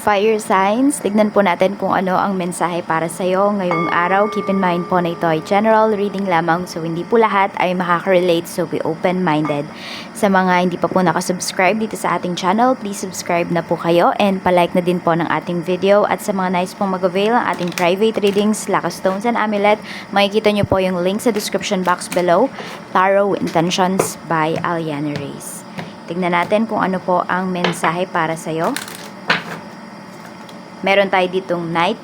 Fire signs, tignan po natin kung ano ang mensahe para sa iyo ngayong araw. Keep in mind po na ito ay general reading lamang, so hindi po lahat ay makaka-relate, so be open-minded. Sa mga hindi pa po nakasubscribe dito sa ating channel, please subscribe na po kayo and palike na din po ng ating video. At sa mga nice pong mag-avail ang ating private readings, Lucky Stones and Amulet, makikita nyo po yung link sa description box below. Tarot Intentions by Aliana Reyes. Tignan natin kung ano po ang mensahe para sa iyo. Meron tayo ditong night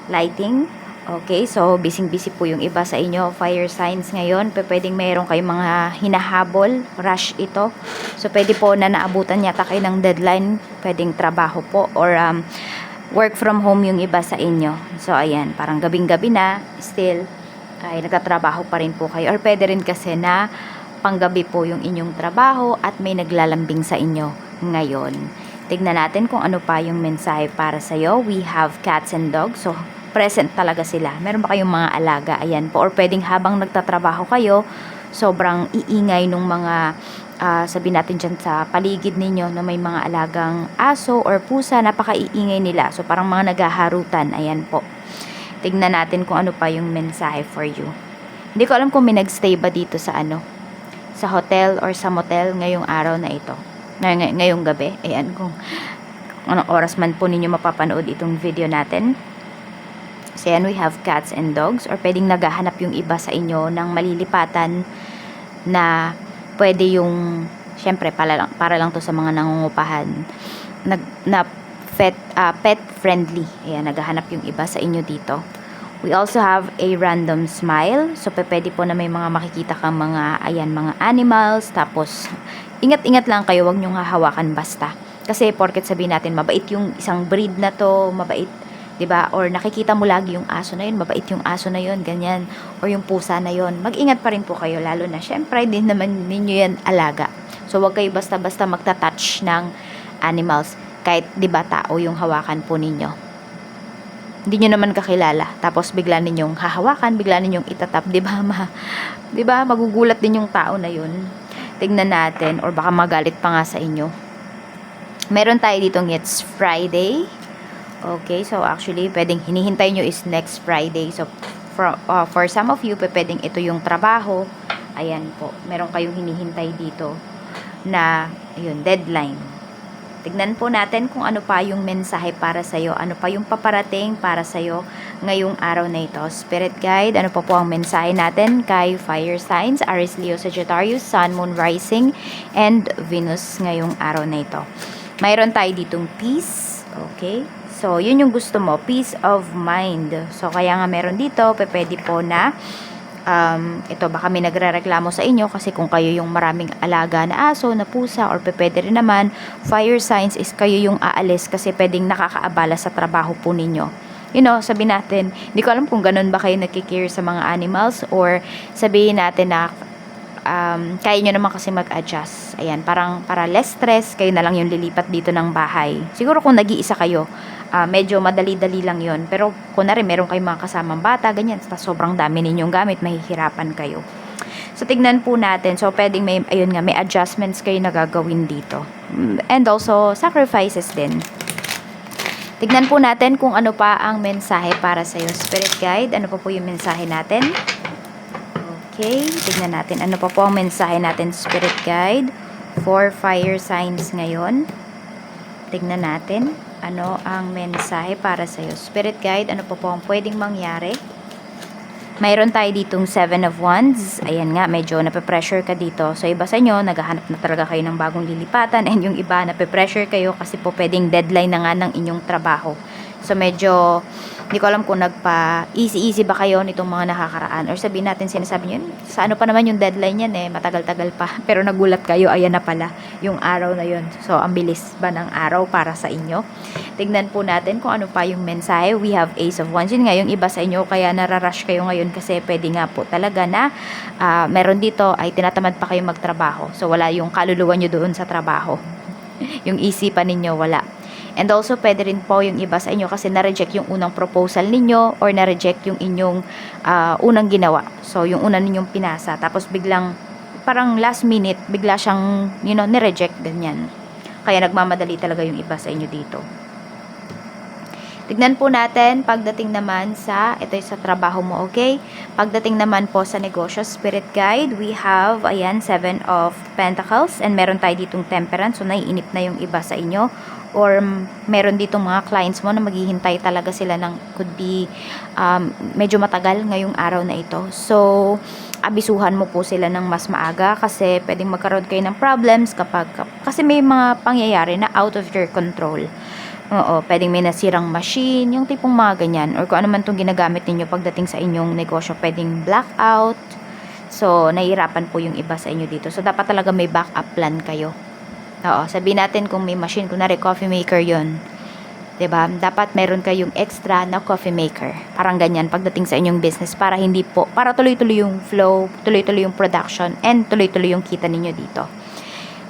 lighting. Okay, so busy po yung iba sa inyo. Fire signs ngayon. Pwedeng mayroon kayong mga hinahabol. Rush ito. So pwede po na naabutan yata kayo ng deadline. Pwedeng trabaho po or work from home yung iba sa inyo. So ayan, parang gabing-gabi na. Still, ay nagtatrabaho pa rin po kayo. Or pwede rin kasi na panggabi po yung inyong trabaho at may naglalambing sa inyo ngayon. Tignan natin kung ano pa yung mensahe para sa'yo. We have cats and dogs. So, present talaga sila. Meron ba kayong mga alaga? Ayan po. Or pwedeng habang nagtatrabaho kayo, sobrang iingay nung mga, sabihin natin dyan sa paligid ninyo na may mga alagang aso or pusa. Napaka-iingay nila. So, parang mga naghaharutan. Ayan po. Tignan natin kung ano pa yung mensahe for you. Hindi ko alam kung may nagstay ba dito sa sa hotel or sa motel ngayong araw na ito. Ngayong gabi. Ayan, kung anong oras man po ninyo mapapanood itong video natin. So yan, we have cats and dogs. Or pwedeng naghahanap yung iba sa inyo ng malilipatan na pwede yung, syempre, para lang to sa mga nangungupahan. Na pet friendly. Ayan, naghahanap yung iba sa inyo dito. We also have a random smile. So, pwede po na may mga makikita kang mga, ayan, mga animals. Tapos, ingat-ingat lang kayo. Huwag nyong hahawakan basta. Kasi, porket sabihin natin, mabait yung isang breed na to. Mabait, diba? Or nakikita mo lagi yung aso na yun. Mabait yung aso na yun. Ganyan. Or yung pusa na yun. Mag-ingat pa rin po kayo. Lalo na, syempre, din naman ninyo yan alaga. So, huwag kayo basta-basta magta-touch ng animals. Kahit, diba, tao yung hawakan po ninyo. Hindi nyo naman kakilala. Tapos bigla ninyong hahawakan, bigla ninyong itatap. Diba? Magugulat din yung tao na yun. Tignan natin. Or baka magalit pa nga sa inyo. Meron tayo ditong it's Friday. Okay, so actually, pwedeng hinihintay nyo is next Friday. So, for some of you, pwedeng ito yung trabaho. Ayan po. Meron kayong hinihintay dito na, ayun, deadline. Tignan po natin kung ano pa yung mensahe para sa'yo. Ano pa yung paparating para sa'yo ngayong araw na ito. Spirit Guide, ano pa po ang mensahe natin kay Fire Signs, Aries, Leo, Sagittarius, Sun, Moon, Rising, and Venus ngayong araw na ito. Mayroon tayo ditong peace. Okay? So, yun yung gusto mo. Peace of mind. So, kaya nga meron dito, pwede po na ito baka may nagrereklamo sa inyo kasi kung kayo yung maraming alaga na aso, na pusa, or pwede rin naman fire signs is kayo yung aalis kasi pwedeng nakakaabala sa trabaho po ninyo. You know, sabihin natin, hindi ko alam kung ganun ba kayo nagkikare sa mga animals or sabihin natin na kaya nyo naman kasi mag-adjust. Ayan, parang para less stress, kayo na lang yung lilipat dito ng bahay. Siguro kung nag-iisa kayo, medyo madali-dali lang yon. Pero kung na rin, meron kayong mga kasamang bata, ganyan, sobrang dami ninyong gamit, mahihirapan kayo. So, tignan po natin. So, pwedeng may, ayun nga, may adjustments kayo na gagawin dito. And also, sacrifices din. Tignan po natin kung ano pa ang mensahe para sa'yo. Spirit Guide, ano pa po yung mensahe natin? Okay, tignan natin. Ano pa po ang mensahe natin, Spirit Guide, for fire signs ngayon? Tignan natin. Ano ang mensahe para sa'yo? Spirit Guide, ano pa po ang pwedeng mangyari? Mayroon tayo ditong 7 of Wands. Ayan nga, medyo nape-pressure ka dito. So, iba sa inyo, naghahanap na talaga kayo ng bagong lilipatan. And yung iba, nape-pressure kayo kasi po pwedeng deadline na nga ng inyong trabaho. So, medyo, hindi ko alam kung nagpa-easy-easy ba kayo nitong mga nakakaraan. Or sabihin natin, sinasabi nyo, sa ano pa naman yung deadline yan matagal-tagal pa. Pero nagulat kayo, ayan na pala yung araw na yun. So, ang bilis ba ng araw para sa inyo? Tignan po natin kung ano pa yung mensahe. We have Ace of Wands. Yun nga, yung iba sa inyo, kaya nararush kayo ngayon kasi pwede nga po talaga na meron dito ay tinatamad pa kayo magtrabaho. So, wala yung kaluluwa nyo doon sa trabaho. Yung isipan ninyo, wala. And also, pwede rin po yung iba sa inyo kasi na-reject yung unang proposal ninyo or na-reject yung inyong unang ginawa. So, yung una ninyong pinasa. Tapos, biglang, parang last minute, bigla siyang, ni-reject, ganyan. Kaya nagmamadali talaga yung iba sa inyo dito. Tignan po natin pagdating naman sa, ito sa trabaho mo, okay? Pagdating naman po sa negosyo, Spirit Guide, we have, ayan, 7 of Pentacles, and meron tayo ditong Temperance, so naiinip na yung iba sa inyo, or meron ditong mga clients mo na maghihintay talaga sila ng, could be, medyo matagal ngayong araw na ito. So, abisuhan mo po sila ng mas maaga kasi pwedeng magkaroon kayo ng problems kasi may mga pangyayari na out of your control. Oo, pwedeng may nasirang machine, yung tipong mga ganyan. Or kung ano man itong ginagamit ninyo pagdating sa inyong negosyo, pwedeng blackout. So, nahihirapan po yung iba sa inyo dito. So, dapat talaga may backup plan kayo. Oo, sabihin natin kung may machine, kunwari coffee maker yon, 'di ba? Dapat meron kayong extra na coffee maker. Parang ganyan pagdating sa inyong business para para tuloy-tuloy yung flow, tuloy-tuloy yung production, and tuloy-tuloy yung kita ninyo dito.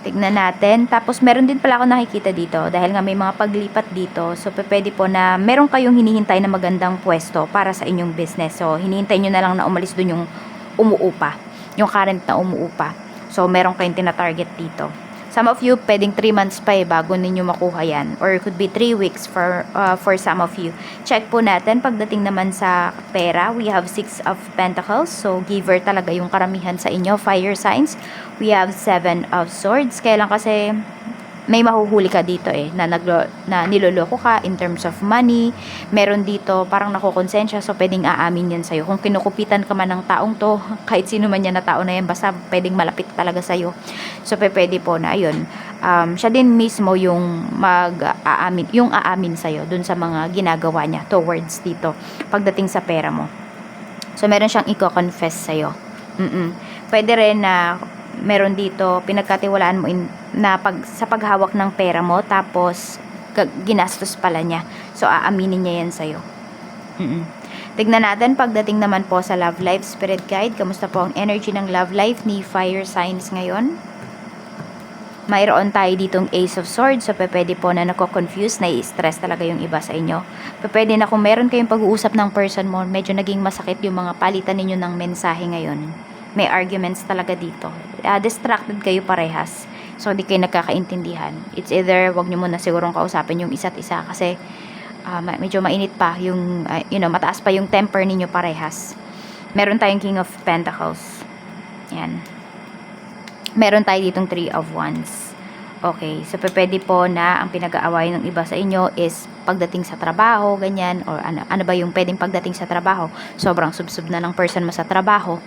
Tignan natin. Tapos, meron din pala ako nakikita dito. Dahil nga may mga paglipat dito. So, pwede po na meron kayong hinihintay na magandang pwesto para sa inyong business. So, hinihintay nyo na lang na umalis dun yung umuupa. Yung current na umuupa. So, meron kayong tina-target dito. Some of you, pwedeng 3 months pa bago ninyo makuha yan. Or it could be 3 weeks for some of you. Check po natin. Pagdating naman sa pera, we have 6 of Pentacles. So, giver talaga yung karamihan sa inyo. Fire signs. We have 7 of Swords. Kaya lang kasi may mahuhuli ka dito na niloloko ka in terms of money. Meron dito parang nakukonsensya, so pwedeng aamin yan sa'yo. Kung kinukupitan ka man ng taong to, kahit sino man yan na tao na yan, basta pwedeng malapit talaga sa'yo. So pwede po na ayun, siya din mismo yung aamin sa'yo dun sa mga ginagawa niya towards dito pagdating sa pera mo. So meron siyang i-confess sa'yo. Pwede rin na meron dito pinagkatiwalaan mo sa paghawak ng pera mo, tapos ginastos pala niya. So aaminin niya yan sa'yo. Tignan natin pagdating naman po sa love life, Spirit Guide. Kamusta po ang energy ng love life ni fire signs ngayon? Mayroon tayo ditong Ace of Swords. So pwede po na nako-confuse, na-stress talaga yung iba sa inyo. Pwede na kung meron kayong pag-uusap ng person mo, medyo naging masakit yung mga palitan ninyo ng mensahe ngayon. May arguments talaga dito. Distracted kayo parehas. So, di kayo nagkakaintindihan. It's either, wag nyo muna sigurong kausapin yung isa't isa kasi medyo mainit pa yung, mataas pa yung temper ninyo parehas. Meron tayong King of Pentacles. Yan. Meron tayo ditong 3 of Wands. Okay. So, pwede po na ang pinag-aawayan ng iba sa inyo is pagdating sa trabaho, ganyan, or ano ba yung pwedeng pagdating sa trabaho? Sobrang subsub na ng person mo sa trabaho.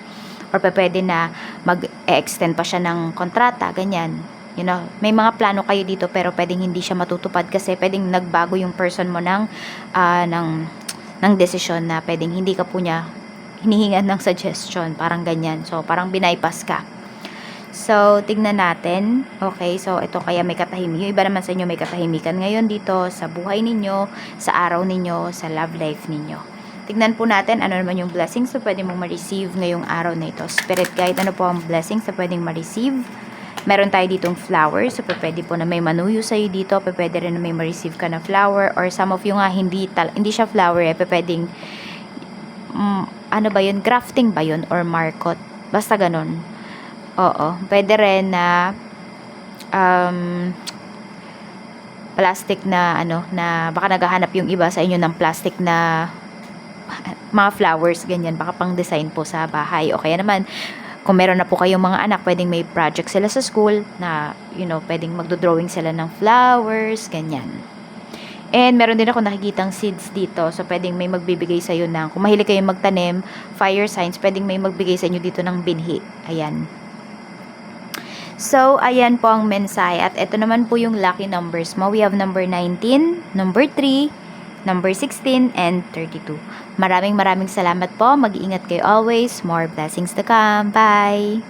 Or pwede na mag-extend pa siya ng kontrata, ganyan. May mga plano kayo dito pero pwedeng hindi siya matutupad kasi pwedeng nagbago yung person mo ng desisyon na pwedeng hindi ka po niya hinihingan ng suggestion, parang ganyan. So, parang binaypass ka. So, tignan natin. Okay, so ito kaya may katahimikan. Yung iba naman sa inyo may katahimikan ngayon dito sa buhay ninyo, sa araw ninyo, sa love life ninyo. Tignan po natin ano naman yung blessings na pwede mong ma-receive ngayong araw na ito. Spirit Guide, ano po ang blessings na pwedeng ma-receive? Meron tayo ditong flowers. So, pwede po na may manuyo sa'yo dito. Pwede rin na may ma-receive ka na flower. Or some of you nga, hindi siya flower pwedeng, ano ba yun? Grafting ba yun? Or markot? Basta ganun. Oo. Pwede rin na, plastic na, na baka naghahanap yung iba sa inyo ng plastic na mga flowers, ganyan, baka pang design po sa bahay. O kaya naman, kung meron na po kayong mga anak, pwedeng may project sila sa school na, pwedeng magdo-drawing sila ng flowers, ganyan. And meron din ako nakikitang seeds dito. So, pwedeng may magbibigay sa'yo ng, kung mahilig kayong magtanim, fire signs, pwedeng may magbigay sa inyo dito ng binhi. Ayan. So, ayan po ang mensahe. At ito naman po yung lucky numbers mo. We have number 19, number 3, number 16, and 32. Maraming salamat po. Mag-iingat kayo always. More blessings to come. Bye!